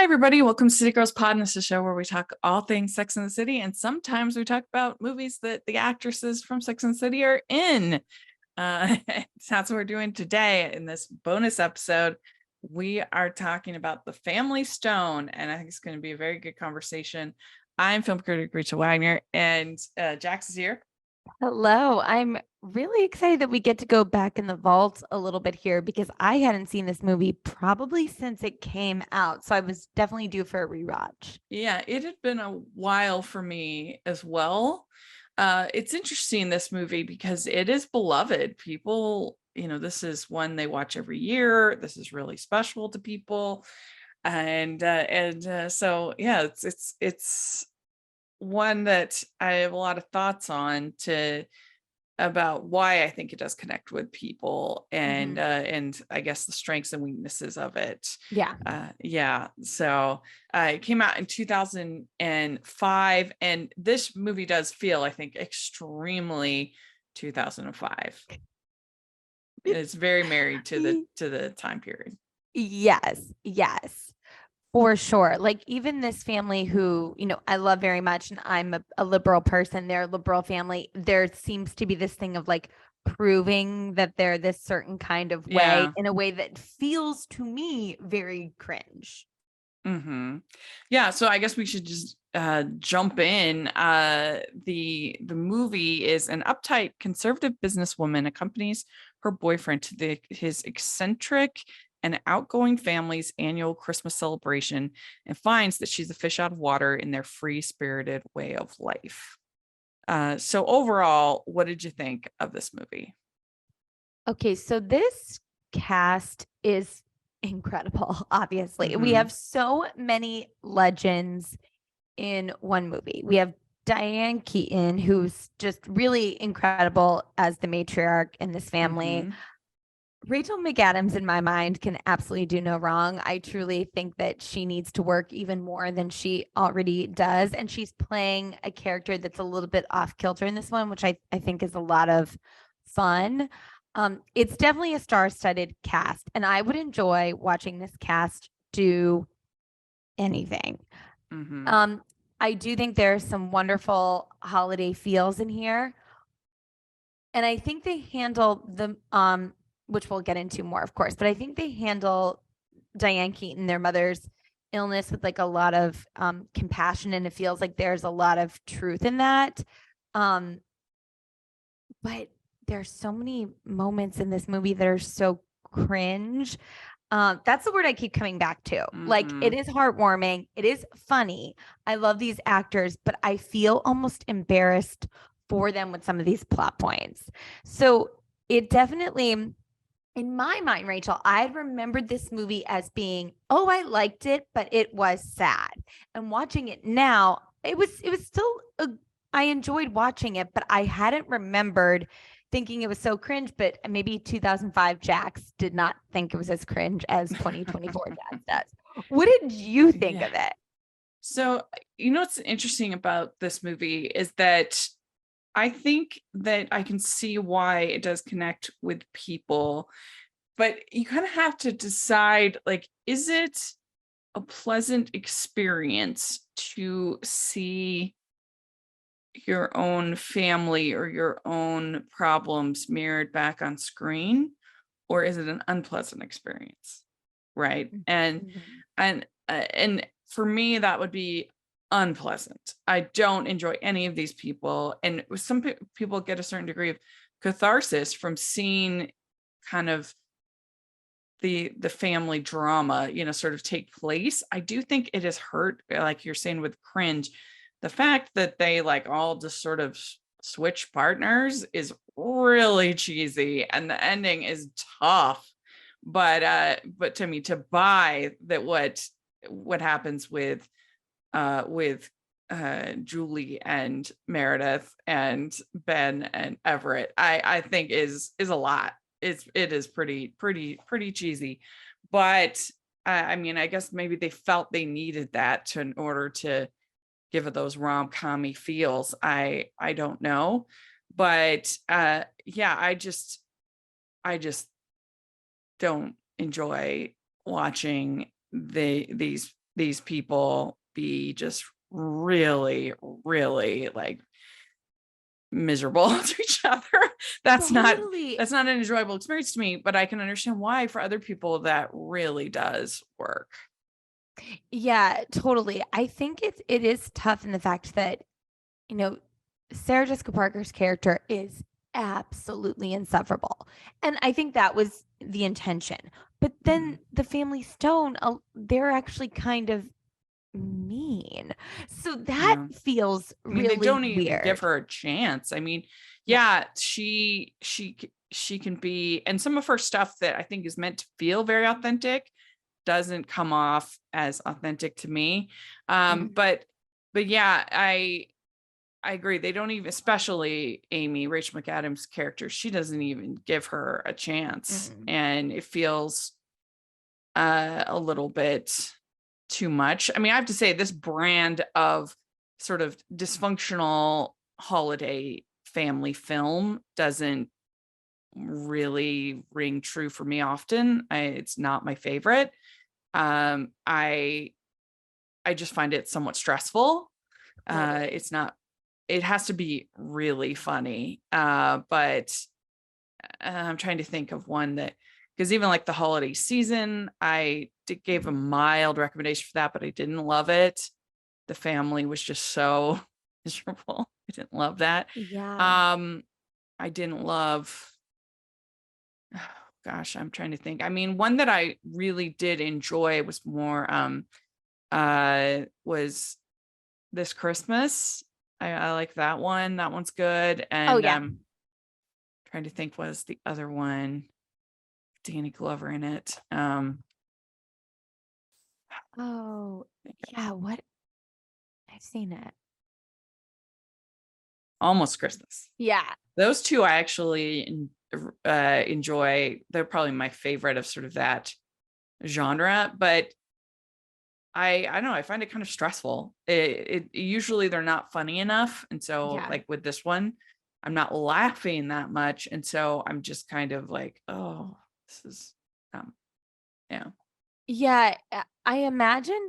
everybody. Welcome to City Girls Pod. And this is a show where we talk all things Sex and the City. And sometimes we talk about movies that the actresses from Sex and the City are in. That's what we're doing today in this bonus episode. We are talking about The Family Stone. And I think it's going to be a very good conversation. I'm film critic Rachel Wagner, and Jax is here. Hello. I'm really excited that we get to go back in the vault a little bit here because I hadn't seen this movie probably since it came out. So I was definitely due for a rewatch. Yeah, it had been a while for me as well. It's interesting, this movie, because it is beloved. People, this is one they watch every year. This is really special to people. And so, yeah, it's one that I have a lot of thoughts on about why I think it does connect with people, and I guess the strengths and weaknesses of it. Yeah. So it came out in 2005, and this movie does feel, I think, extremely 2005. It's very married to the time period. Yes. For sure. Like even this family who, I love very much, and I'm a liberal person, they're a liberal family. There seems to be this thing of like proving that they're this certain kind of way in a way that feels to me very cringe. Yeah, so I guess we should just jump in. The movie is an uptight conservative businesswoman accompanies her boyfriend to his eccentric and outgoing family's annual Christmas celebration, and finds that she's a fish out of water in their free-spirited way of life. So overall, what did you think of this movie? Okay, so this cast is incredible, obviously. We have so many legends in one movie. We have Diane Keaton, who's just really incredible as the matriarch in this family. Rachel McAdams, in my mind, can absolutely do no wrong. I truly think that she needs to work even more than she already does. And she's playing a character that's a little bit off kilter in this one, which I think is a lot of fun. It's definitely a star-studded cast, and I would enjoy watching this cast do anything. I do think there's some wonderful holiday feels in here. And I think they handle the which we'll get into more, of course, but I think they handle Diane Keaton, their mother's illness, with like a lot of compassion, and it feels like there's a lot of truth in that. But there's so many moments in this movie that are so cringe. That's the word I keep coming back to. Like, it is heartwarming. It is funny. I love these actors, but I feel almost embarrassed for them with some of these plot points. So it definitely, in my mind, Rachel, I remembered this movie as being, I liked it, but it was sad. And watching it now, it was still, I enjoyed watching it, but I hadn't remembered thinking it was so cringe. But maybe 2005 Jax did not think it was as cringe as 2024 Jax does. What did you think of it? So, what's interesting about this movie is that I think that I can see why it does connect with people, but you kind of have to decide, like, is it a pleasant experience to see your own family or your own problems mirrored back on screen, or is it an unpleasant experience? Right. And for me, that would be unpleasant. I don't enjoy any of these people. And some people get a certain degree of catharsis from seeing kind of the family drama, sort of take place. I do think it has hurt, like you're saying with cringe, the fact that they like all just sort of switch partners is really cheesy, and the ending is tough. But to me, to buy that what happens with Julie and Meredith and Ben and Everett, I think is a lot. It is pretty cheesy, but I mean, I guess maybe they felt they needed that in order to give it those rom-com-y feels. I don't know, but yeah, I just don't enjoy watching these these people be just really, really like miserable to each other. That's Totally. not an enjoyable experience to me, but I can understand why for other people that really does work. Yeah, totally. I think it is tough in the fact that, you know, Sarah Jessica Parker's character is absolutely insufferable. And I think that was the intention. But then the Family Stone, they're actually kind of mean. So that Yeah. feels I mean, they really don't even give weird. her a chance. I mean, Yeah. yeah, she can be, and some of her stuff that I think is meant to feel very authentic doesn't come off as authentic to me. Mhm. But yeah, I agree. They don't even, especially Amy, Rachel McAdams' character, she doesn't even give her a chance. Mm. And it feels a little bit too much. I mean, I have to say, this brand of sort of dysfunctional holiday family film doesn't really ring true for me often. It's not my favorite. I just find it somewhat stressful. Totally. It's not, it has to be really funny. But I'm trying to think of one that, because even like the holiday season, gave a mild recommendation for that, but I didn't love it. The family was just so miserable. I didn't love that. Yeah. Um, I didn't love, oh, gosh, I'm trying to think. I mean, one that I really did enjoy was more was This Christmas. I like that one. That one's good. Oh And yeah. trying to think, was the other one Danny Glover in it. Oh, yeah, what? I've seen it. Almost Christmas. Yeah. Those two I actually enjoy. They're probably my favorite of sort of that genre, but I don't know, I find it kind of stressful. It usually they're not funny enough, and so Yeah. like with this one, I'm not laughing that much, and so I'm just kind of like, oh, this is um yeah. Yeah, I imagine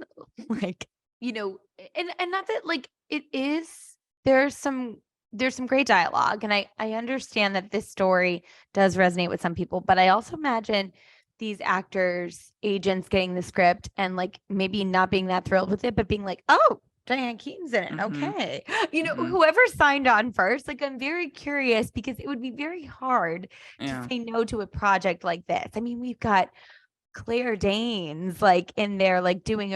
like, and not that like it is there's some there's some great dialogue and I understand that this story does resonate with some people, but I also imagine these actors, agents getting the script and like maybe not being that thrilled with it, but being like, "Oh, Diane Keaton's in it. Mhm, Okay." mhm, Whoever signed on first, like I'm very curious because it would be very hard to yeah. say no to a project like this. I mean, we've got Claire Danes like in there, like doing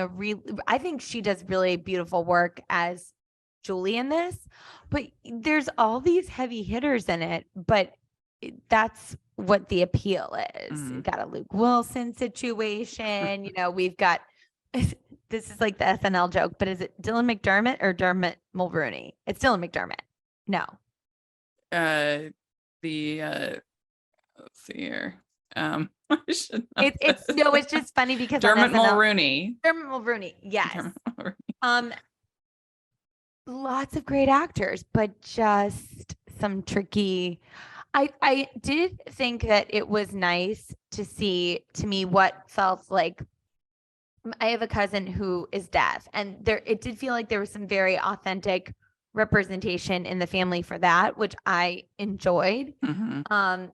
I think she does really beautiful work as Julie in this, but there's all these heavy hitters in it, but that's what the appeal is. We've Mhm. got a Luke Wilson situation, we've got this is like the SNL joke, but is it Dylan McDermott or Dermot Mulrooney? It's Dylan McDermott. No. Uh the let's see here. I should know It's this. no, it's just funny because on Dermot SNL, Mulrooney. Dermot Mulrooney, yes. Dermot Mulrooney. Um, Lots of great actors, but just some tricky. I did think that it was nice to see to me what felt like I have a cousin who is deaf, and there it did feel like there was some very authentic representation in the family for that, which I enjoyed. Mhm. Um,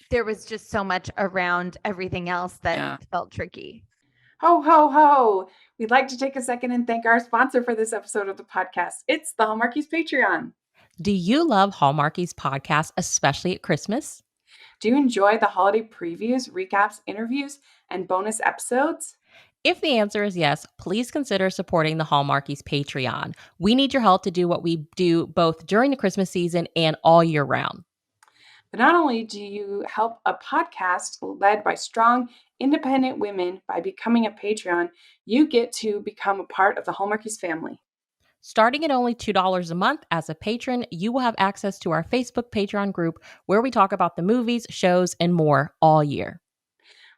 there was just so much around everything else that Yeah. felt tricky. Ho, ho, ho. We'd like to take a second and thank our sponsor for this episode of the podcast. It's the Hallmarkies Patreon. Do you love Hallmarkies podcast, especially at Christmas? Do you enjoy the holiday previews, recaps, interviews, and bonus episodes? If the answer is yes, please consider supporting the Hallmarkies Patreon. We need your help to do what we do both during the Christmas season and all year round. But not only do you help a podcast led by strong, independent women by becoming a Patreon, you get to become a part of the Hallmarkies family. Starting at only $2 a month as a patron, you will have access to our Facebook Patreon group where we talk about the movies, shows, and more all year.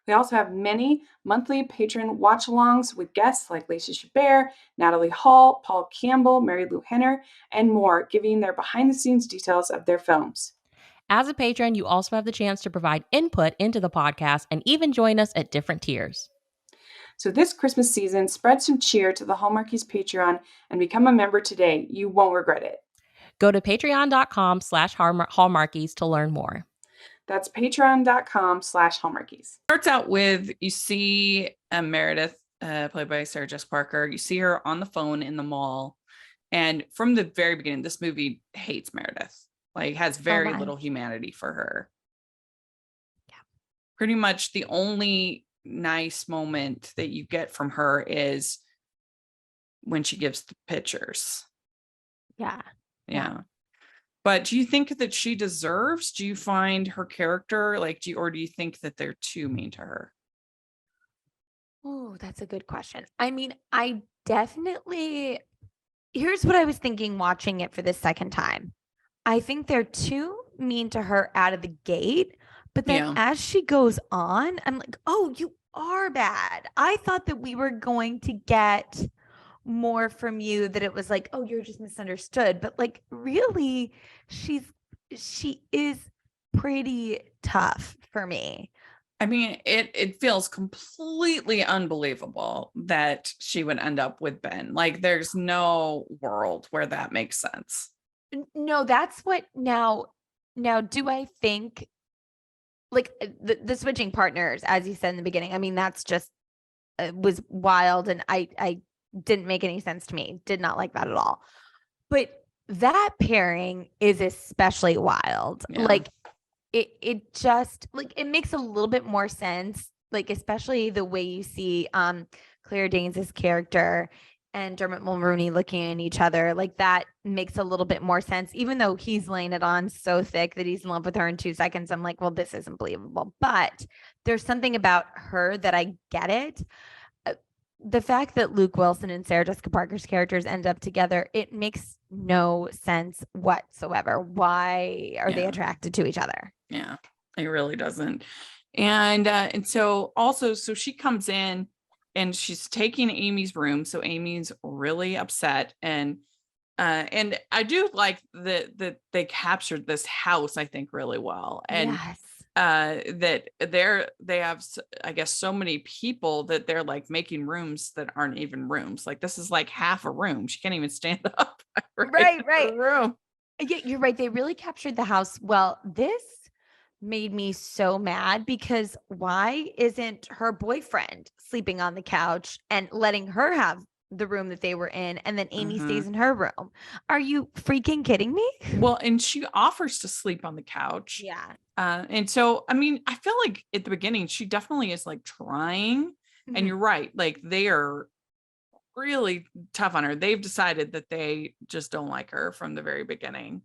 We also have many monthly patron watch-alongs with guests like Lacey Chabert, Natalie Hall, Paul Campbell, Mary Lou Henner, and more, giving their behind-the-scenes details of their films. As a patron, you also have the chance to provide input into the podcast and even join us at different tiers. So this Christmas season, spread some cheer to the Hallmarkies Patreon and become a member today. You won't regret it. Go to patreon.com/hallmarkies to learn more. That's patreon.com/Hallmarkies. Starts out with, you see Meredith, played by Sarah Jessica Parker. You see her on the phone in the mall. And from the very beginning, this movie hates Meredith, like has very little humanity for her. Yeah. Pretty much the only nice moment that you get from her is when she gives the pictures. Yeah. Yeah. But do you think that she deserves? Do you find her character like, or do you think that they're too mean to her? Oh, that's a good question. I mean, I definitely, here's what I was thinking watching it for the second time. I think they're too mean to her out of the gate, but then as she goes on, I'm like, oh, you are bad. I thought that we were going to get more from you, that it was like, oh, you're just misunderstood. But like, really, she is pretty tough for me. I mean, it feels completely unbelievable that she would end up with Ben. Like, there's no world where that makes sense. No, that's what now do I think, like, the switching partners, as you said in the beginning, I mean, that's just was wild, and I didn't make any sense to me. Did not like that at all. But that pairing is especially wild. Yeah. Like, it just, like, it makes a little bit more sense, like, especially the way you see Claire Danes' character and Dermot Mulroney looking at each other. Like, that makes a little bit more sense, even though he's laying it on so thick that he's in love with her in 2 seconds. I'm like, well, this isn't believable. But there's something about her that I get it. The fact that Luke Wilson and Sarah Jessica Parker's characters end up together, it makes no sense whatsoever. Why are they attracted to each other? Yeah, it really doesn't. And so also, so she comes in and she's taking Amy's room. So Amy's really upset. And I do like that they captured this house, I think, really well. And Yes. that they have, I guess, so many people that they're like making rooms that aren't even rooms. Like, this is like half a room. She can't even stand up. Right. Room. Yeah, you're right. They really captured the house well. This made me so mad, because why isn't her boyfriend sleeping on the couch and letting her have the room that they were in, and then Amy stays in her room? Are you freaking kidding me? Well, and she offers to sleep on the couch. Yeah. And so, I mean, I feel like at the beginning, she definitely is like trying. And you're right. Like, they are really tough on her. They've decided that they just don't like her from the very beginning.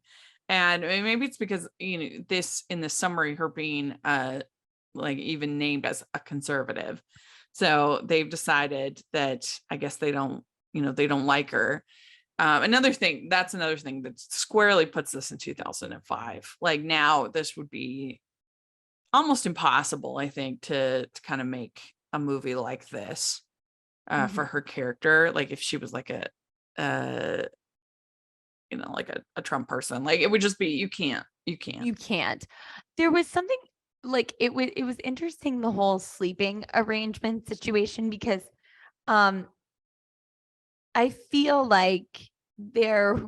And I mean, maybe it's because, this in the summary, her being like even named as a conservative. So they've decided that, I guess, they don't like her. Another thing that squarely puts this in 2005. Like, now this would be almost impossible, I think, to kind of make a movie like this for her character. Like, if she was like a like a Trump person, like, it would just be, you can't. There was something, like, it was interesting, the whole sleeping arrangement situation, because I feel like there,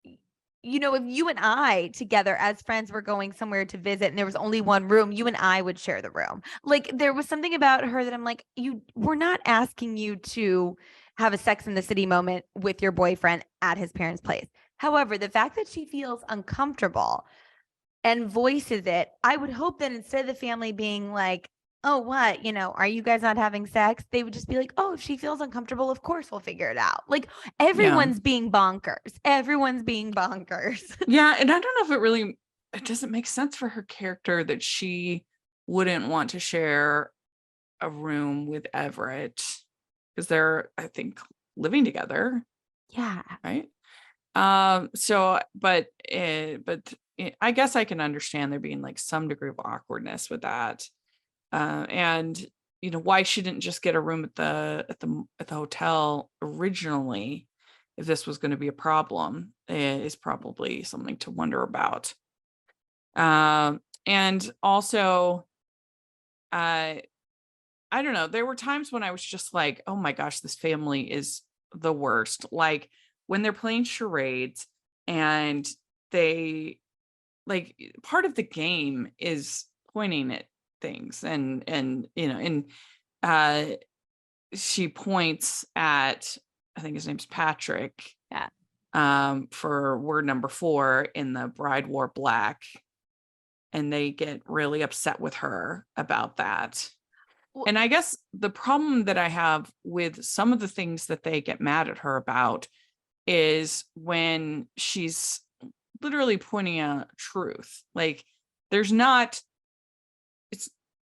if you and I together as friends were going somewhere to visit and there was only one room, you and I would share the room. Like, there was something about her that I'm like, we're not asking you to have a Sex in the City moment with your boyfriend at his parents' place. However, the fact that she feels uncomfortable and voices it, I would hope that instead of the family being like, oh, what, are you guys not having sex? They would just be like, oh, if she feels uncomfortable, of course we'll figure it out. Like, everyone's being bonkers. Yeah. And I don't know if it doesn't make sense for her character that she wouldn't want to share a room with Everett, because they're, I think, living together. Yeah. Right. So, but I guess I can understand there being like some degree of awkwardness with that. And why she didn't just get a room at the hotel originally, if this was going to be a problem, is probably something to wonder about. And also, I don't know. There were times when I was just like, oh my gosh, this family is the worst. Like when they're playing charades and they like part of the game is pointing at things and she points at, I think his name's Patrick. Yeah. For word number 4 in the Bride Wore Black. And they get really upset with her about that. Well, and I guess the problem that I have with some of the things that they get mad at her about is when she's literally pointing out truth. Like there's not, it's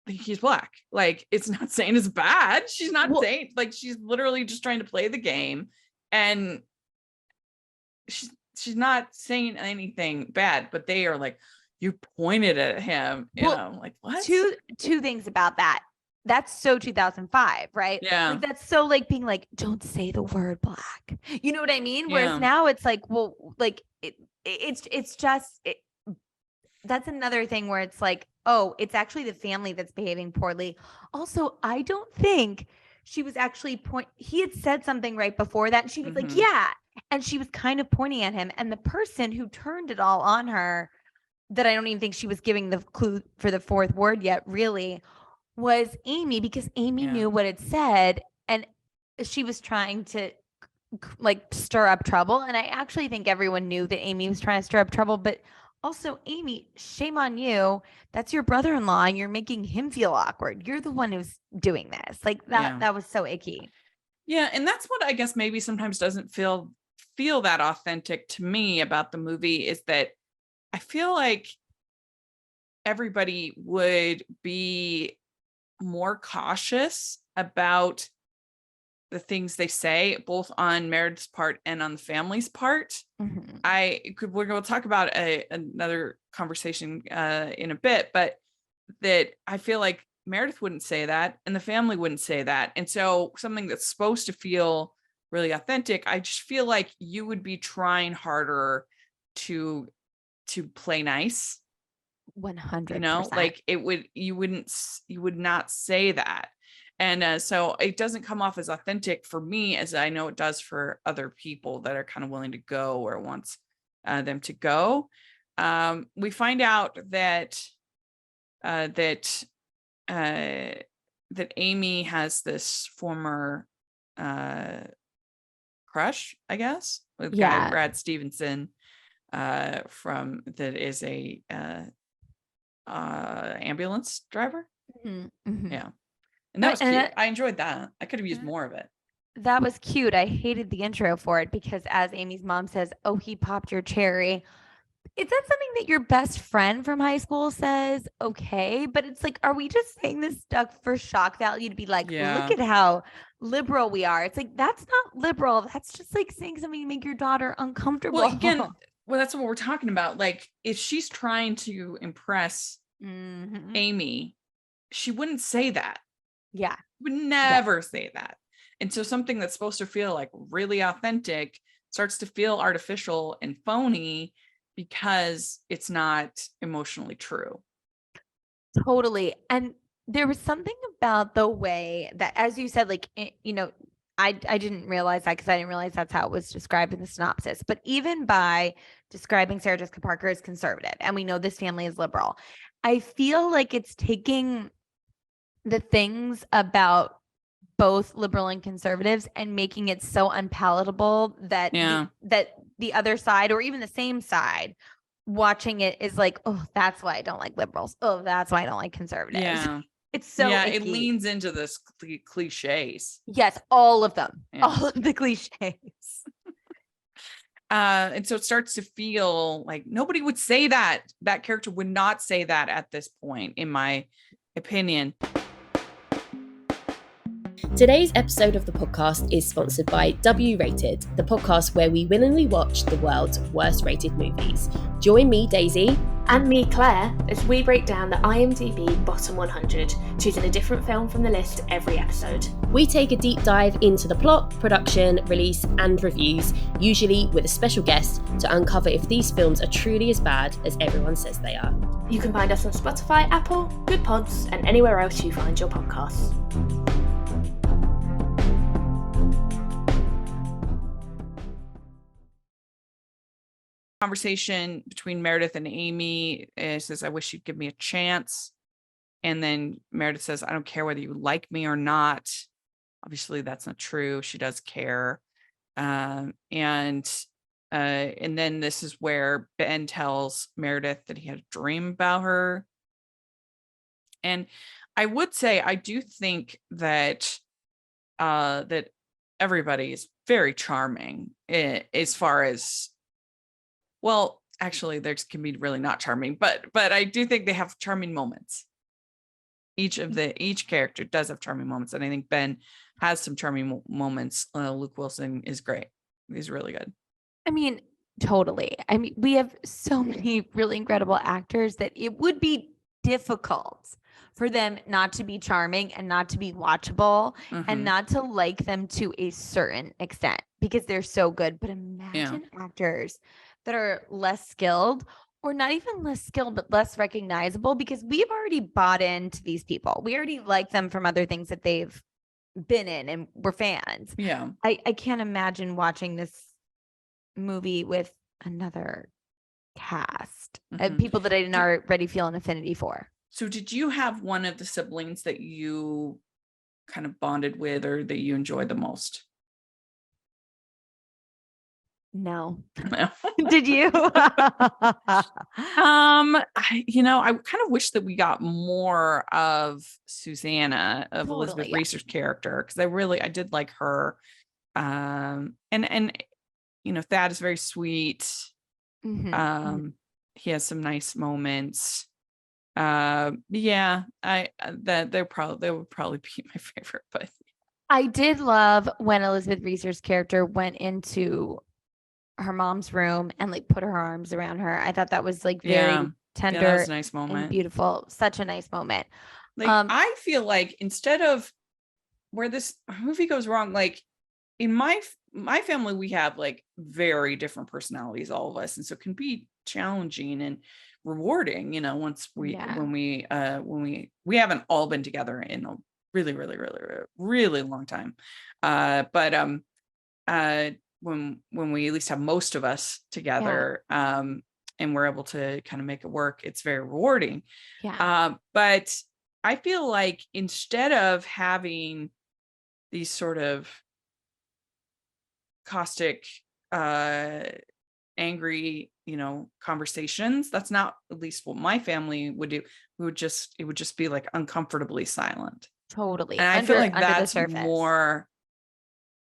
he's black. Like it's not saying it's bad. She's not saying, like, she's literally just trying to play the game, and she's not saying anything bad, but they are like, you pointed at him, you know, like what? Two things about that. That's so 2005, right? Yeah. Like that's so like being like, don't say the word black. You know what I mean? Whereas now it's like, well, like it's just that's another thing where it's like, oh, it's actually the family that's behaving poorly. Also, I don't think she was actually he had said something right before that, and she was like, yeah. And she was kind of pointing at him. And the person who turned it all on her, that I don't even think she was giving the clue for the 4th word yet, really, was Amy, because Amy knew what it said. And she was trying to like stir up trouble. And I actually think everyone knew that Amy was trying to stir up trouble. But also, Amy, shame on you. That's your brother-in-law, and you're making him feel awkward. You're the one who's doing this. Like that was so icky. Yeah. And that's what I guess maybe sometimes doesn't feel that authentic to me about the movie, is that I feel like everybody would be more cautious about the things they say, both on Meredith's part and on the family's part. We're going to talk about another conversation in a bit, but that I feel like Meredith wouldn't say that and the family wouldn't say that. And so something that's supposed to feel really authentic, I just feel like you would be trying harder to play nice. 100%. You know, like you would not say that. And so it doesn't come off as authentic for me as I know it does for other people that are kind of willing to go where it wants them to go. We find out that Amy has this former crush, I guess, with guy Brad Stevenson, from that is a ambulance driver. Yeah. And that was cute. I enjoyed that. I could have used more of it. That was cute. I hated the intro for it because, as Amy's mom says, oh, he popped your cherry. Is that something that your best friend from high school says? Okay. But it's like, are we just saying this stuff for shock value to be like, look at how liberal we are? It's like, that's not liberal. That's just like saying something to make your daughter uncomfortable. Well, again, that's what we're talking about. Like, if she's trying to impress Amy, she wouldn't say that. Yeah. Would never say that. And so something that's supposed to feel like really authentic starts to feel artificial and phony because it's not emotionally true. Totally. And there was something about the way that, as you said, like, you know, I didn't realize that because I didn't realize that's how it was described in the synopsis. But even by describing Sarah Jessica Parker as conservative, and we know this family is liberal, I feel like it's taking the things about both liberal and conservatives and making it so unpalatable that that the other side, or even the same side, watching it is like, oh, that's why I don't like liberals. Oh, that's why I don't like conservatives. Yeah. It's so icky. It icky. leans into this cliches. Yes, all of them. Yeah. All of the cliches. And so it starts to feel like nobody would say that. That character would not say that at this point, in my opinion. Today's episode of the podcast is sponsored by W Rated, the podcast where we willingly watch the world's worst rated movies. Join me, Daisy, and me, Claire, as we break down the IMDb Bottom 100, choosing a different film from the list every episode. We take a deep dive into the plot, production, release, and reviews, usually with a special guest, to uncover if these films are truly as bad as everyone says they are. You can find us on Spotify, Apple, Good Pods, and anywhere else you find your podcasts. Conversation between Meredith and Amy says, I wish you'd give me a chance. And then Meredith says, I don't care whether you like me or not. Obviously, that's not true. She does care. And then this is where Ben tells Meredith that he had a dream about her. And I would say, I do think that that everybody is very charming as far as, well, actually, there can be really not charming, but I do think they have charming moments. Each character does have charming moments, and I think Ben has some charming moments. Luke Wilson is great; he's really good. I mean, totally. I mean, we have so many really incredible actors that it would be difficult for them not to be charming and not to be watchable and not to like them to a certain extent because they're so good. But imagine actors that are less skilled, or not even less skilled, but less recognizable, because we've already bought into these people. We already like them from other things that they've been in and we're fans. Yeah. I can't imagine watching this movie with another cast of people that I didn't already feel an affinity for. So did you have one of the siblings that you kind of bonded with or that you enjoyed the most? No. No. Did you? I kind of wish that we got more of Susanna, of Totally, Elizabeth yeah. Reese's character, because I did like her. And Thad is very sweet. He has some nice moments. They would probably be my favorite, but I did love when Elizabeth Reese's character went into her mom's room and like put her arms around her. I thought that was like very tender, that was a nice moment and beautiful. Such a nice moment. Like I feel like instead of where this movie goes wrong, like in my family, we have like very different personalities, all of us, and so it can be challenging and rewarding, once when we haven't all been together in a really, really, really, really long time. When we at least have most of us together, and we're able to kind of make it work, it's very rewarding. But I feel like instead of having these sort of caustic, angry, conversations, that's not at least what my family would do. It would just be like uncomfortably silent. Totally. And I feel like that's more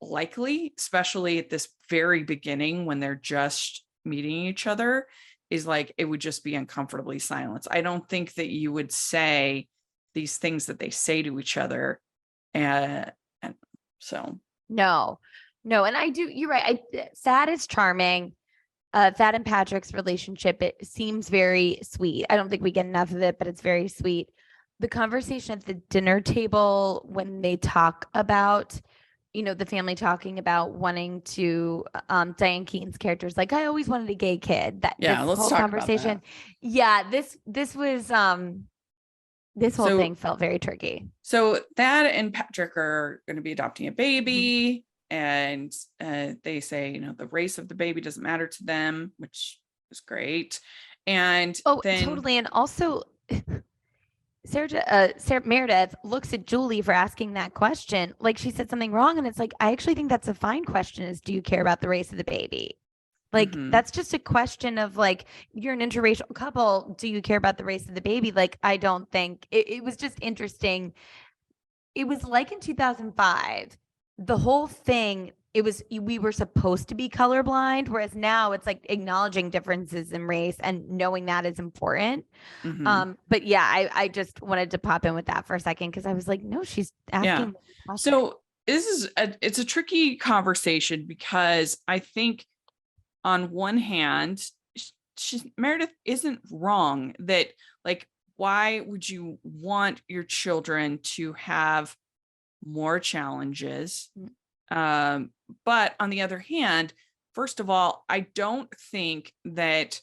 likely, especially at this very beginning when they're just meeting each other, is like it would just be uncomfortably silent. I don't think that you would say these things that they say to each other. And so no. And you're right. Thad is charming. Thad and Patrick's relationship, it seems very sweet. I don't think we get enough of it, but it's very sweet. The conversation at the dinner table when they talk about, the family talking about wanting to, Diane Keaton's character's like, I always wanted a gay kid. Let's whole talk conversation. about that. Yeah, this was this whole thing felt very tricky. So Thad and Patrick are going to be adopting a baby. And they say, the race of the baby doesn't matter to them, which is great. And totally. And also, Sarah Meredith looks at Julie for asking that question. Like she said something wrong. And it's like, I actually think that's a fine question, is do you care about the race of the baby? Like, that's just a question of like, you're an interracial couple. Do you care about the race of the baby? Like, I don't think it was just interesting. It was like in 2005, the whole thing, we were supposed to be colorblind, whereas now it's like acknowledging differences in race and knowing that is important. But yeah, I just wanted to pop in with that for a second because I was like, no, she's asking. Yeah. So it's a tricky conversation because I think on one hand, Meredith isn't wrong that like, why would you want your children to have more challenges? But on the other hand, first of all, I don't think that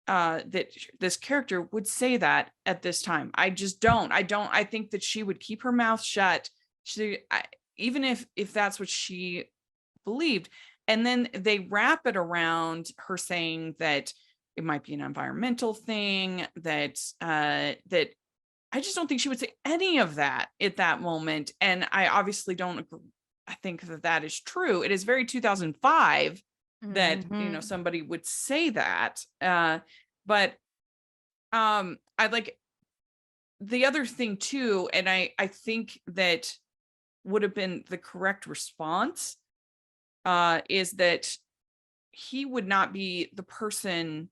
that this character would say that at this time. I just don't. I think that she would keep her mouth shut. Even if that's what she believed. And then they wrap it around her saying that it might be an environmental thing, that that I just don't think she would say any of that at that moment. And I obviously don't agree. I think that is true. It is very 2005 that, somebody would say that. But I like the other thing too, and I think that would have been the correct response, is that he would not be the person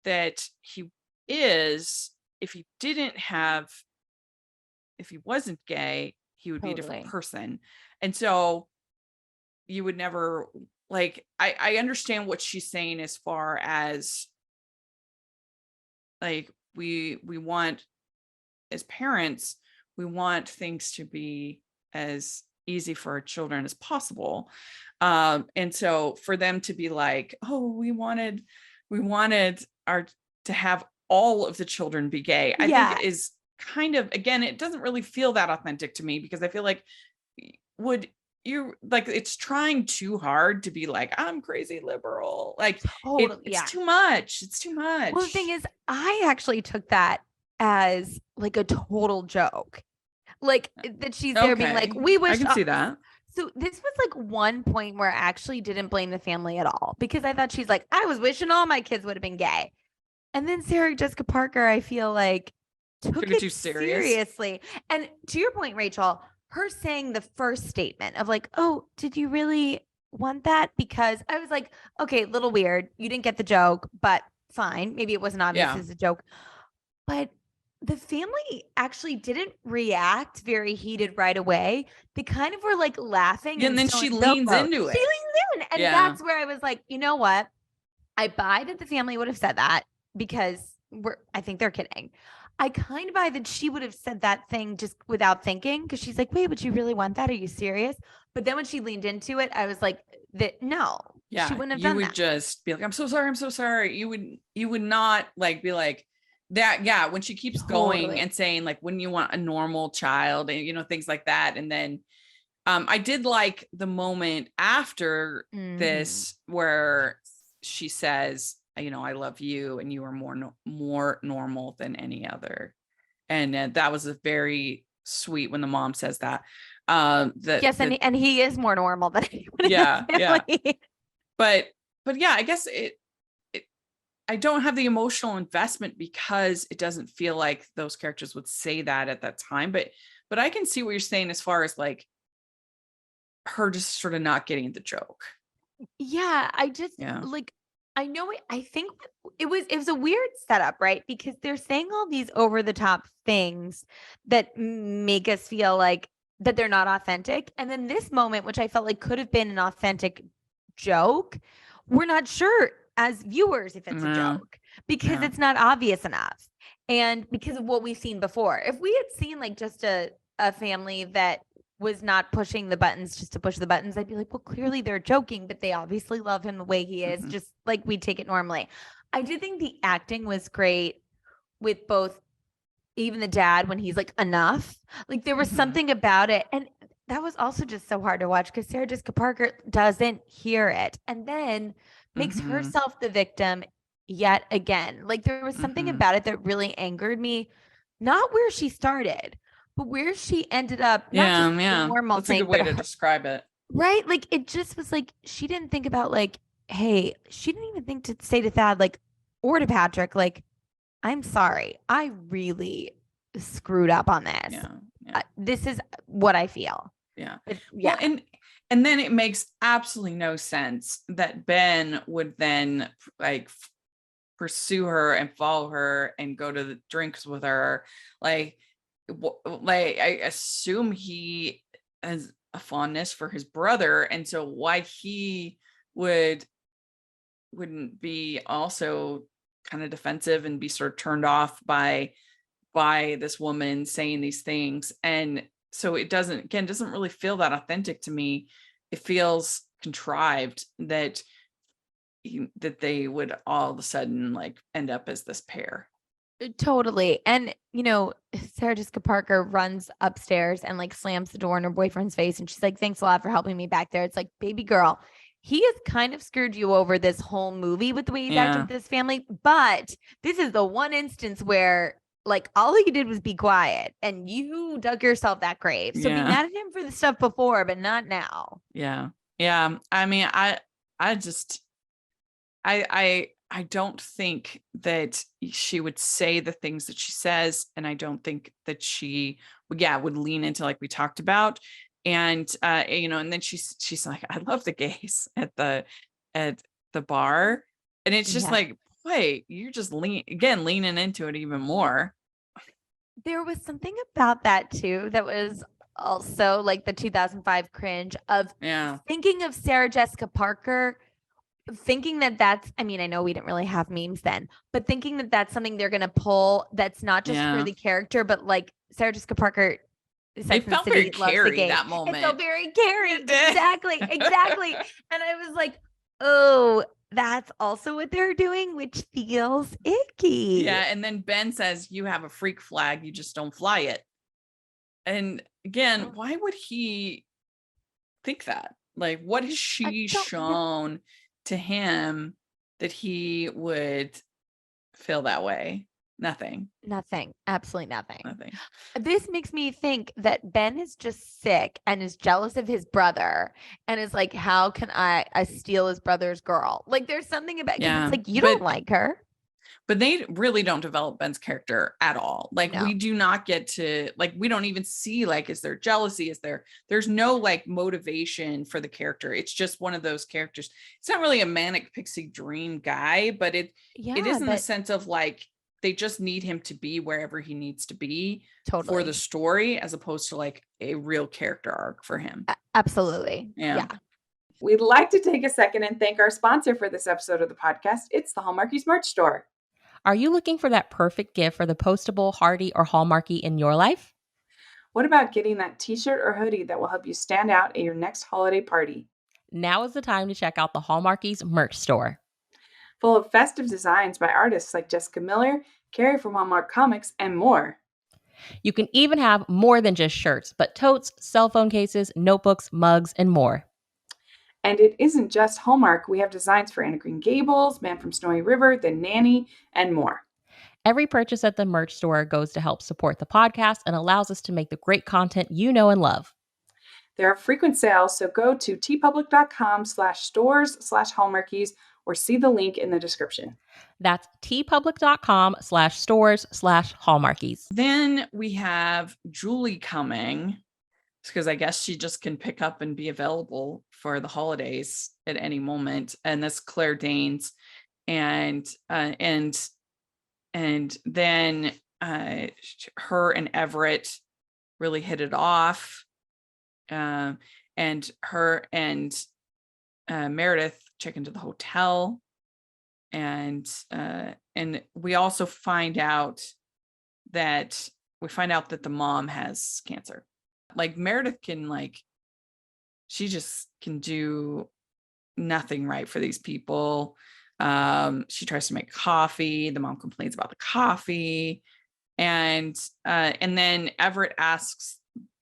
that he is if he wasn't gay. He would be a different person. And so you would never, like, I understand what she's saying as far as, like, we want, as parents, we want things to be as easy for our children as possible. And so for them to be like, oh, we wanted to have all of the children be gay, I think is kind of, again, it doesn't really feel that authentic to me, because I feel like, would you, like, it's trying too hard to be like, I'm crazy liberal. Like, it's too much. It's too much. Well, the thing is, I actually took that as like a total joke. Like, that she's there being like, we wish. I can see that. So this was like one point where I actually didn't blame the family at all, because I thought she's like, I was wishing all my kids would have been gay. And then Sarah Jessica Parker, I feel like, took it too seriously. And to your point, Rachel, her saying the first statement of like, oh, did you really want that? Because I was like, okay, a little weird. You didn't get the joke, but fine. Maybe it wasn't obvious as a joke. But the family actually didn't react very heated right away. They kind of were like laughing. And then she leans into it. She leans in. And that's where I was like, you know what? I buy that the family would have said that, because I think they're kidding. I kind of buy that she would have said that thing just without thinking, because she's like, wait, would you really want that? Are you serious? But then when she leaned into it, I was like, no, she wouldn't have done that. You would just be like, I'm so sorry. I'm so sorry. You would not like be like that. Yeah. When she keeps going and saying like, when you want a normal child and, things like that. And then I did like the moment after this where she says, I love you and you are more normal than any other. And that was a very sweet when the mom says that. And he is more normal than anyone in the family. But yeah, I guess I don't have the emotional investment because it doesn't feel like those characters would say that at that time. But I can see what you're saying as far as like her just sort of not getting the joke. Yeah, like, I know I think it was a weird setup, right? Because they're saying all these over the top things that make us feel like that they're not authentic. And then this moment, which I felt like could have been an authentic joke, we're not sure as viewers if it's a joke, because it's not obvious enough. And because of what we've seen before. If we had seen like just a family that was not pushing the buttons just to push the buttons, I'd be like, well, clearly they're joking, but they obviously love him the way he is, just like we take it normally. I do think the acting was great with both, even the dad when he's like, enough. Like there was something about it. And that was also just so hard to watch because Sarah Jessica Parker doesn't hear it and then makes herself the victim yet again. Like there was something about it that really angered me, not where she started, but where she ended up. Normal That's thing, a good way to describe it. Right? Like it just was like, she didn't think about like, hey, she didn't even think to say to Thad, like, or to Patrick, like, I'm sorry, I really screwed up on this. This is what I feel. Well, and then it makes absolutely no sense that Ben would then like pursue her and follow her and go to the drinks with her. Like I assume he has a fondness for his brother, and so why he wouldn't be also kind of defensive and be sort of turned off by this woman saying these things. And so it doesn't really feel that authentic to me. It feels contrived that that they would all of a sudden like end up as this pair. Totally. And, Sarah Jessica Parker runs upstairs and like slams the door in her boyfriend's face. And she's like, thanks a lot for helping me back there. It's like, baby girl, he has kind of screwed you over this whole movie with the way he's acting with this family. But this is the one instance where like all he did was be quiet and you dug yourself that grave. So be mad at him for the stuff before, but not now. Yeah. Yeah. I mean, I don't think that she would say the things that she says. And I don't think that she would lean into like we talked about. And, and then she's like, I love the gays at the bar. And it's just like, boy, you're just leaning into it even more. There was something about that too that was also like the 2005 cringe of thinking of Sarah Jessica Parker, thinking that that's, I mean, I know we didn't really have memes then, but thinking that that's something they're going to pull that's not just for the character, but like Sarah Jessica Parker. It felt very Carrie that moment. It felt very Carrie. Exactly. And I was like, oh, that's also what they're doing, which feels icky. Yeah. And then Ben says, you have a freak flag. You just don't fly it. And again, why would he think that? Like, what has she shown to him that he would feel that way? Nothing. Absolutely nothing. Nothing. This makes me think that Ben is just sick and is jealous of his brother and is like, how can I steal his brother's girl? Like there's something about it's like, you don't like her. But they really don't develop Ben's character at all. Like we do not get to, like, we don't even see, like, is there jealousy? There's no like motivation for the character. It's just one of those characters. It's not really a manic pixie dream guy, but it is in the sense of like, they just need him to be wherever he needs to be for the story, as opposed to like a real character arc for him. Absolutely. Yeah. We'd like to take a second and thank our sponsor for this episode of the podcast. It's the Hallmarkies merch store. Are you looking for that perfect gift for the postable, Hardy, or Hallmarky in your life? What about getting that t-shirt or hoodie that will help you stand out at your next holiday party? Now is the time to check out the Hallmarkies merch store. Full of festive designs by artists like Jessica Miller, Carrie from Hallmark Comics, and more. You can even have more than just shirts, but totes, cell phone cases, notebooks, mugs, and more. And it isn't just Hallmark. We have designs for Anna Green Gables, Man from Snowy River, The Nanny, and more. Every purchase at the merch store goes to help support the podcast and allows us to make the great content you know and love. There are frequent sales, so go to tpublic.com/stores/Hallmarkies or see the link in the description. That's tpublic.com/stores/Hallmarkies. Then we have Julie coming, because I guess she just can pick up and be available for the holidays at any moment. And that's Claire Danes. And then her and Everett really hit it off. And her and Meredith check into the hotel, and we also find out that the mom has cancer. Like Meredith can she just can do nothing right for these people. She tries to make coffee. The mom complains about the coffee, and then Everett asks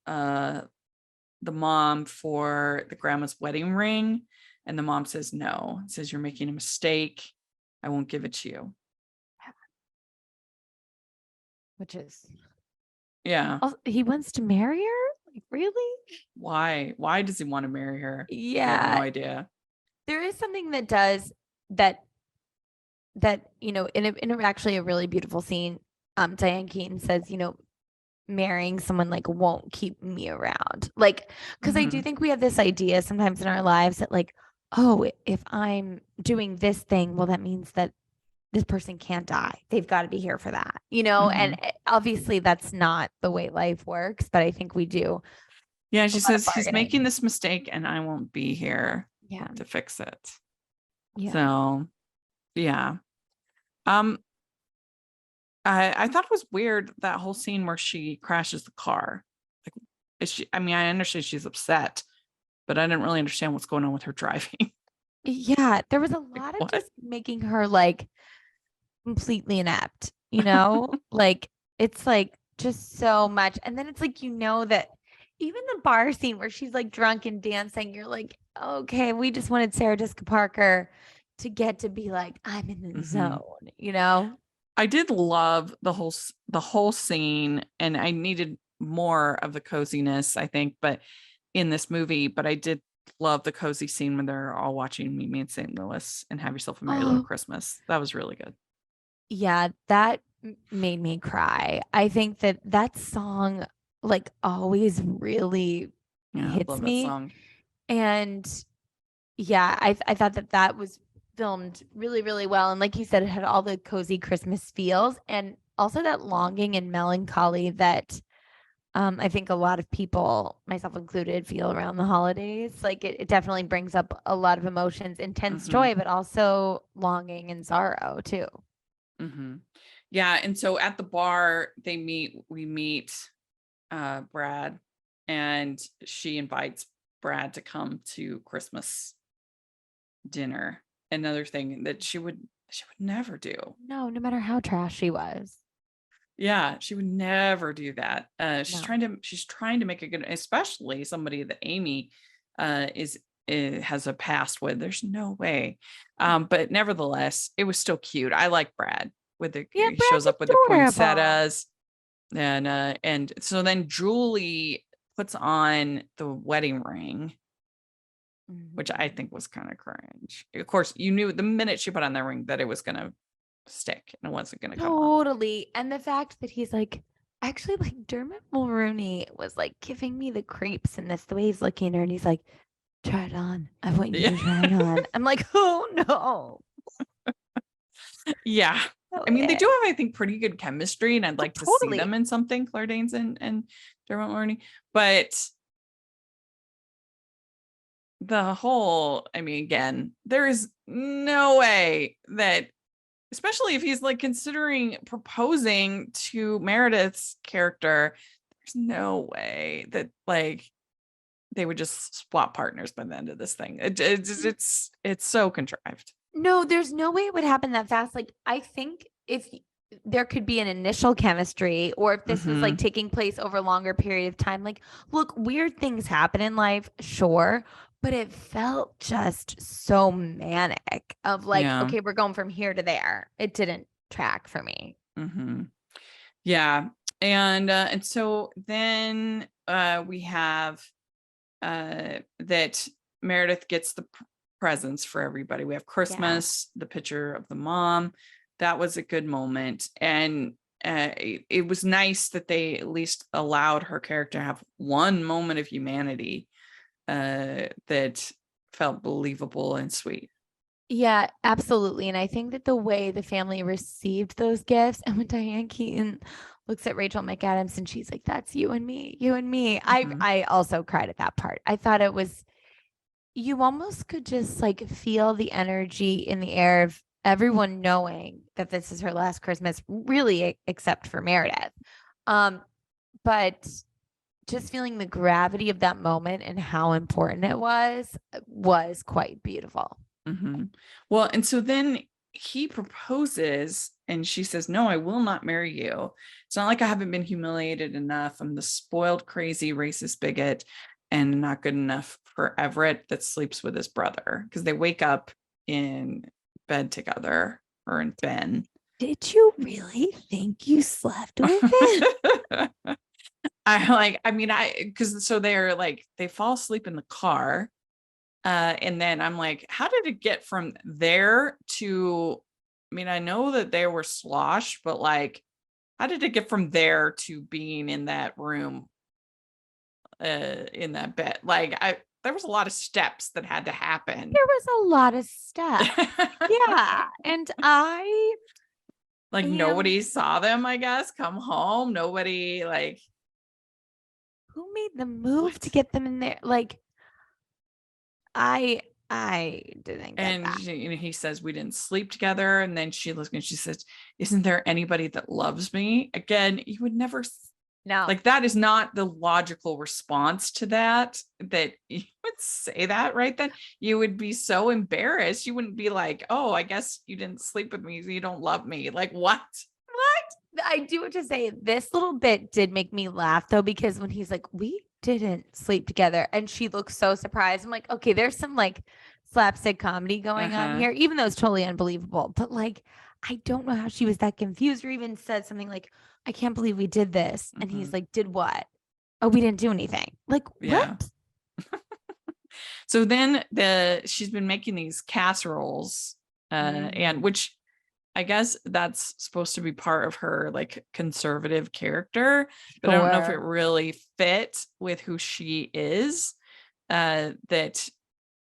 the mom for the grandma's wedding ring, and the mom says no. Says, you're making a mistake. I won't give it to you. Which is, he wants to marry her? Like, really? Why does he want to marry her? Yeah, I have no idea. There is something that does that in actually a really beautiful scene. Diane Keaton says, marrying someone like won't keep me around, like, because I do think we have this idea sometimes in our lives that like, oh, if I'm doing this thing, well, that means that this person can't die. They've got to be here for that, and obviously that's not the way life works, but I think we do. Yeah, she says he's making this mistake and I won't be here to fix it. Yeah. So, yeah. I thought it was weird, that whole scene where she crashes the car. Like, I understand she's upset, but I didn't really understand what's going on with her driving. Yeah, there was a lot of what? just making her like completely inept, you know? Like it's like just so much. And then it's like, you know, that even the bar scene where she's like drunk and dancing, you're like, okay, we just wanted Sarah Jessica Parker to get to be like, I'm in the zone, you know? I did love the whole scene, and I needed more of the coziness, I think, but in this movie, but I did love the cozy scene when they're all watching Meet Me in St. Louis and Have Yourself a Merry Little Oh, Christmas. That was really good. yeah, that made me cry. I think that that song like always really Yeah, I hits love that me. song. And yeah, I thought that that was filmed really, really well. And like you said, it had all the cozy Christmas feels and also that longing and melancholy that I think a lot of people, myself included, feel around the holidays. Like it definitely brings up a lot of emotions, intense joy, but also longing and sorrow too. Yeah, and so at the bar we meet Brad, and she invites Brad to come to Christmas dinner. Another thing that she would never do. No, no matter how trash she was. Yeah, she would never do that. She's No. trying to make a good, especially somebody that Amy has a past with. There's no way. But nevertheless, it was still cute. I like Brad Yeah, he shows Brad's up with the adorable. poinsettias, and so then Julie puts on the wedding ring, which I think was kind of cringe. Of course, you knew the minute she put on that ring that it was gonna stick and it wasn't gonna come off. Totally. And the fact that he's like, actually, like Dermot Mulroney was like giving me the creeps in this, the way he's looking at her and he's like, try it on. I want you to try it on. I'm like, oh no. Yeah. Oh, I mean, they yeah. do have, I think, pretty good chemistry, and I'd like to see Totally. them in something, Claire Danes and Dermot Mulroney. But the whole, I mean, again, there is no way that, especially if he's like considering proposing to Meredith's character, there's no way that like they would just swap partners by the end of this thing. It's so contrived. No, there's no way it would happen that fast. Like, I think if there could be an initial chemistry, or if this was like taking place over a longer period of time, like, look, weird things happen in life, sure, but it felt just so manic of like, Yeah. okay, we're going from here to there. It didn't track for me. Yeah. And so then we have that Meredith gets the presents for everybody. We have Christmas, the picture of the mom. That was a good moment. And it was nice that they at least allowed her character to have one moment of humanity that felt believable and sweet. Yeah, absolutely. And I think that the way the family received those gifts, and when Diane Keaton looks at Rachel McAdams and she's like, that's you and me, you and me. I also cried at that part. I thought it was, you almost could just like feel the energy in the air of everyone knowing that this is her last Christmas, really, except for Meredith. But just feeling the gravity of that moment and how important it was quite beautiful. Well, and so then he proposes and she says, no, I will not marry you. It's not like I haven't been humiliated enough. I'm the spoiled, crazy, racist bigot and not good enough for Everett that sleeps with his brother, because they wake up in bed together, or in Ben. Did you really think you slept with him? Because so they're like, they fall asleep in the car. And then I'm like, how did it get from there to, I mean, I know that they were slosh, but like, how did it get from there to being in that room, in that bed? Like, there was a lot of steps that had to happen. There was a lot of steps. Yeah. And nobody saw them, I guess, come home. Nobody who made the move to get them in there? Like, I didn't get and that. he says, we didn't sleep together. And then she looks and she says, isn't there anybody that loves me? Again, you would never No. Like that is not the logical response to that you would say that right then. You would be so embarrassed. You wouldn't be like, oh, I guess you didn't sleep with me, so you don't love me. Like what? I do have to say this little bit did make me laugh though, because when he's like, we didn't sleep together, and she looks so surprised. I'm like, okay, there's some like slapstick comedy going on here, even though it's totally unbelievable. But like, I don't know how she was that confused, or even said something like, I can't believe we did this. And he's like, did what? Oh, we didn't do anything. Like, Yeah. what? So then she's been making these casseroles, and which I guess that's supposed to be part of her like conservative character, but I don't know if it really fit with who she is. That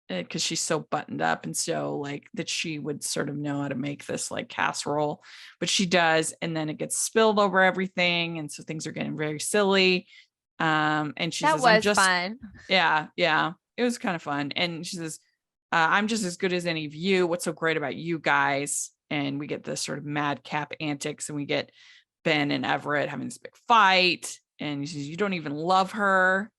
because she's so buttoned up, and so like that she would sort of know how to make this like casserole, but she does, and then it gets spilled over everything, and so things are getting very silly. And she says, "I'm just fun." Yeah, it was kind of fun. And she says, I'm just as good as any of you. What's so great about you guys? And we get this sort of madcap antics, and we get Ben and Everett having this big fight. And he says, you don't even love her.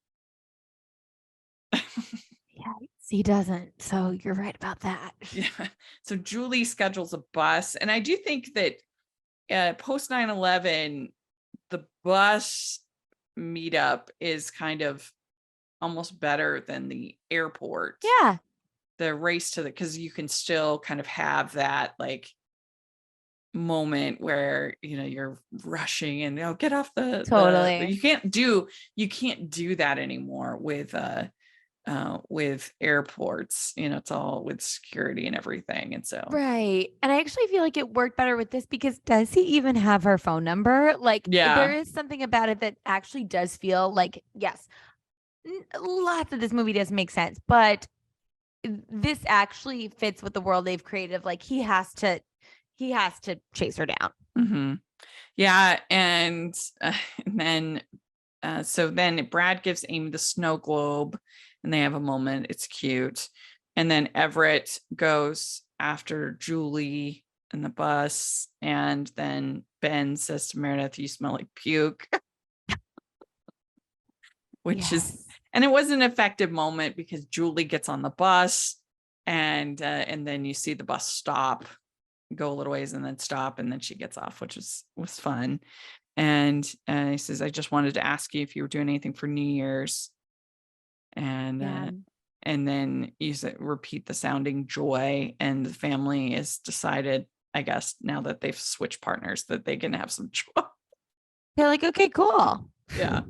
Yeah, he doesn't. So you're right about that. Yeah. So Julie schedules a bus. And I do think that post 9/11, the bus meetup is kind of almost better than the airport. Yeah. The race to because you can still kind of have that like moment where you're rushing and get off the Totally. you can't do that anymore with airports. It's all with security and everything, and so Right. And I actually feel like it worked better with this, because does he even have her phone number? Like, there is something about it that actually does feel like, yes, lots of this movie doesn't make sense, but this actually fits with the world they've created. Like, he has to chase her down. Yeah. And then so then Brad gives Amy the snow globe, and they have a moment. It's cute. And then Everett goes after Julie in the bus, and then Ben says to Meredith, you smell like puke. Which is, and it was an effective moment because Julie gets on the bus, and then you see the bus stop, go a little ways, and then stop, and then she gets off, which was fun. And he says, I just wanted to ask you if you were doing anything for New Year's. And then you repeat the sounding joy, and the family is decided, I guess, now that they've switched partners, that they can have some joy. They're like, okay, cool. Yeah.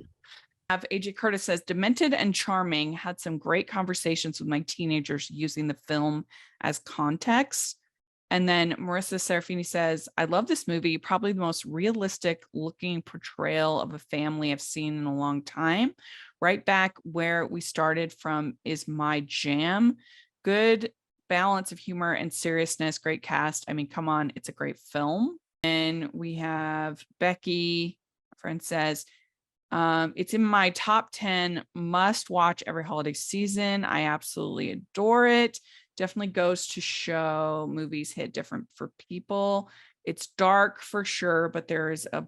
AJ Curtis says, demented and charming, had some great conversations with my teenagers using the film as context. And then Marissa Serafini says, I love this movie, probably the most realistic looking portrayal of a family I've seen in a long time. Right back where we started from is my jam. Good balance of humor and seriousness, great cast. I mean, come on, it's a great film. And we have Becky, friend says, it's in my top 10 must watch every holiday season. I absolutely adore it. Definitely goes to show movies hit different for people. It's dark for sure, but there is a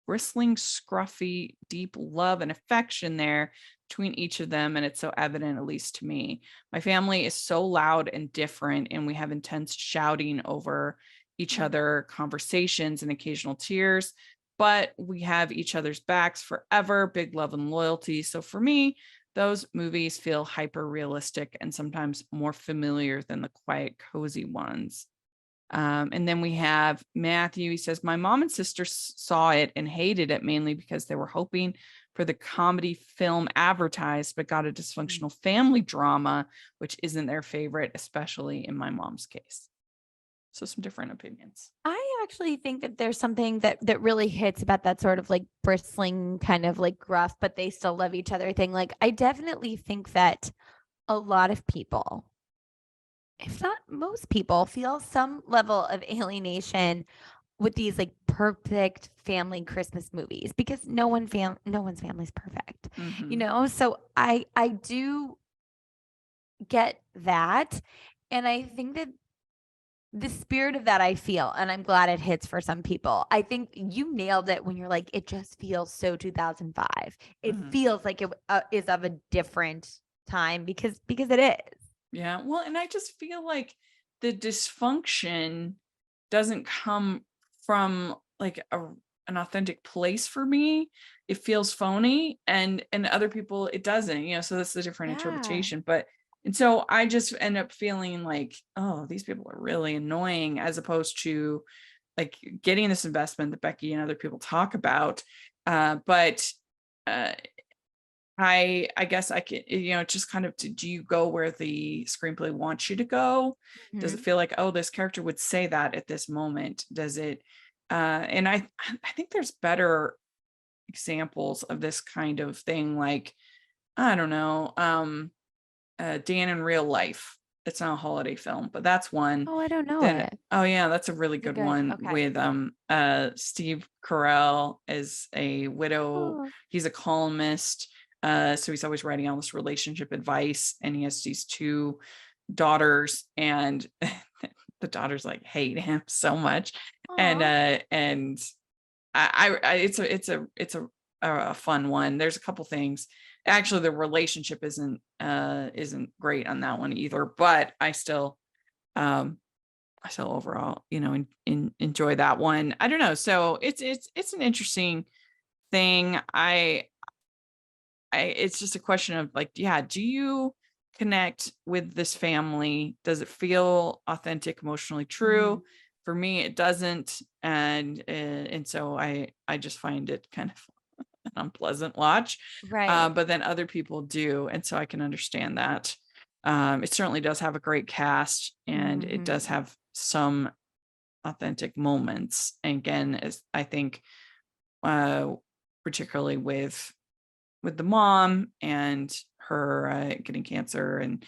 bristling, scruffy, deep love and affection there between each of them. And it's so evident, at least to me. My family is so loud and different, and we have intense shouting over each other, conversations, and occasional tears. But we have each other's backs forever, big love and loyalty. So for me, those movies feel hyper realistic and sometimes more familiar than the quiet, cozy ones. And then we have Matthew. He says, my mom and sister saw it and hated it mainly because they were hoping for the comedy film advertised, but got a dysfunctional family drama, which isn't their favorite, especially in my mom's case. So some different opinions. I actually think that there's something that really hits about that sort of like bristling, kind of like gruff, but they still love each other thing. Like, I definitely think that a lot of people, if not most people, feel some level of alienation with these like perfect family Christmas movies, because no one's family's perfect, So I do get that. And I think that the spirit of that I feel, and I'm glad it hits for some people. I think you nailed it when you're like, it just feels so 2005. It feels like it is of a different time because it is. Yeah. Well, and I just feel like the dysfunction doesn't come from like an authentic place for me. It feels phony, and other people it doesn't, so that's the different interpretation. And so I just end up feeling like, oh, these people are really annoying, as opposed to like getting this investment that Becky and other people talk about. But I guess I can, just kind of, do you go where the screenplay wants you to go? Does it feel like, oh, this character would say that at this moment? Does it? And I think there's better examples of this kind of thing. Like, I don't know, Dan in Real Life. It's not a holiday film, but that's one. Oh, I don't know that, it. Oh yeah, that's a really good one. Okay. With Steve Carell as a widow. Oh. He's a columnist. So he's always writing all this relationship advice, and he has these two daughters, and the daughters like hate him so much. Aw. And it's a fun one. There's a couple things. Actually, the relationship isn't great on that one either, but I still overall, enjoy that one. I don't know. So it's an interesting thing. It's just a question of like, yeah, do you connect with this family? Does it feel authentic, emotionally true? For me, it doesn't. And so I just find it kind of an unpleasant watch. Right. But then other people do. And so I can understand that. It certainly does have a great cast, and it does have some authentic moments. And again, as I think, particularly with the mom and her getting cancer, and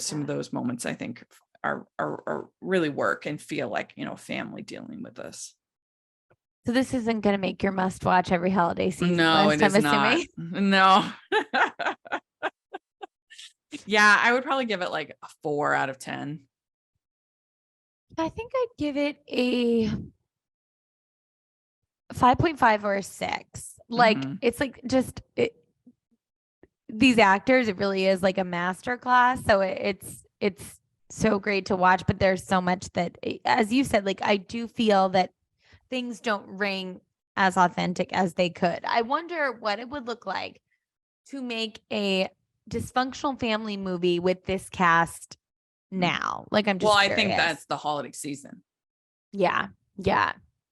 some of those moments, I think are really work and feel like, family dealing with this. So this isn't going to make your must watch every holiday season. No, it is not. No. Yeah, I would probably give it like a 4 out of 10. I think I'd give it a 5.5 or a 6. Like it's like just these actors, it really is like a master class. So it's so great to watch, but there's so much that, as you said, like I do feel that things don't ring as authentic as they could. I wonder what it would look like to make a dysfunctional family movie with this cast now. Like I'm just I think that's the holiday season. Yeah.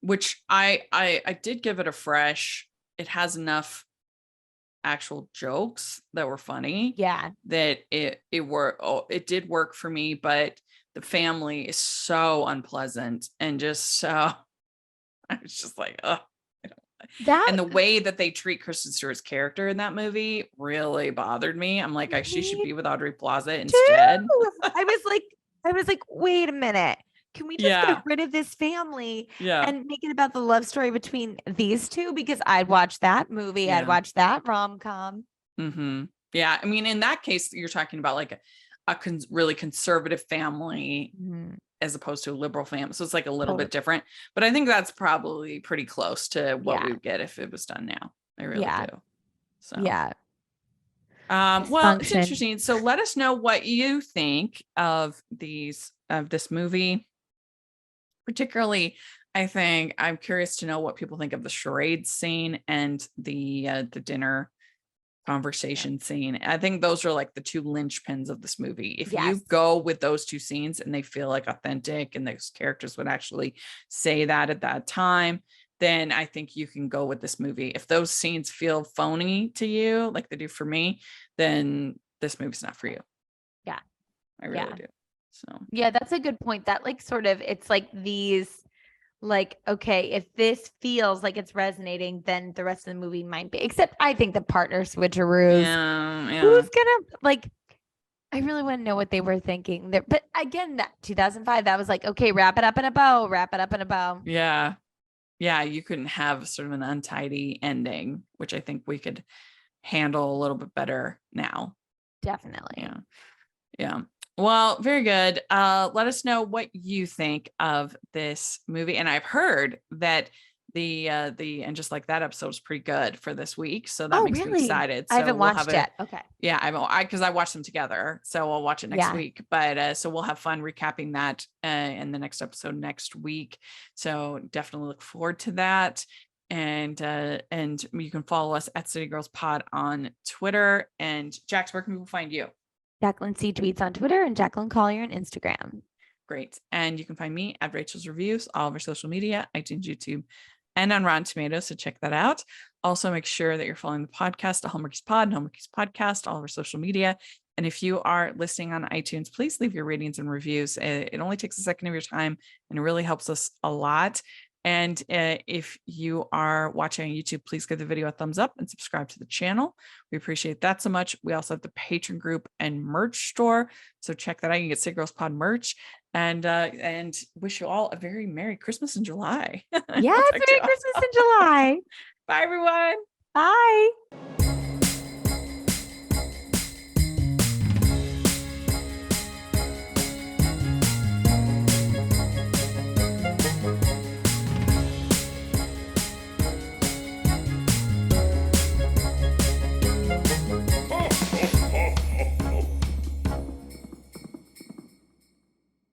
Which I did give it a fresh. It has enough actual jokes that were funny. Yeah. That it did work for me, but the family is so unpleasant, and just so I was just like, oh. And the way that they treat Kristen Stewart's character in that movie really bothered me. I'm like, she should be with Aubrey Plaza instead. I was like, wait a minute. Can we just get rid of this family and make it about the love story between these two? Because I'd watch that movie. Yeah. I'd watch that rom-com. Yeah. I mean, in that case, you're talking about like a really conservative family as opposed to a liberal family. So it's like a little bit different, but I think that's probably pretty close to what we would get if it was done now. I really do. So, well, it's interesting. So let us know what you think of this movie. Particularly, I think I'm curious to know what people think of the charade scene and the dinner conversation scene. I think those are like the two linchpins of this movie. If you go with those two scenes and they feel like authentic and those characters would actually say that at that time, then I think you can go with this movie. If those scenes feel phony to you, like they do for me, then this movie's not for you. Yeah. I really do. So yeah, that's a good point. That like sort of, it's like these, like, okay, if this feels like it's resonating, then the rest of the movie might be. Except I think the partner switcheroos. Yeah. Who's gonna like? I really want to know what they were thinking there. But again, that 2005, that was like, okay, wrap it up in a bow. Wrap it up in a bow. Yeah, you couldn't have sort of an untidy ending, which I think we could handle a little bit better now. Definitely. Yeah. Well, very good. Let us know what you think of this movie. And I've heard that the and just like that episode is pretty good for this week. So that makes me excited. I So haven't we'll watched have yet. Okay. Yeah, because I watched them together. So I'll watch it next Yeah. week. But so we'll have fun recapping that in the next episode next week. So definitely look forward to that. And you can follow us at City Girls Pod on Twitter. And Jax, where can people find you? Jacqueline C tweets on Twitter and Jacqueline Collier on Instagram. Great. And you can find me at Rachel's Reviews, all of our social media, iTunes, YouTube, and on Rotten Tomatoes. So check that out. Also, make sure that you're following the podcast, the Hallmarkies Pod and Hallmarkies Podcast, all of our social media. And if you are listening on iTunes, please leave your ratings and reviews. It only takes a second of your time and it really helps us a lot. And if you are watching on YouTube, please give the video a thumbs up and subscribe to the channel. We appreciate that so much. We also have the Patreon group and merch store. So check that out. You can get City Girls Pod merch. And wish you all a very Merry Christmas in July. Yes, Merry Christmas in July. Bye, everyone. Bye.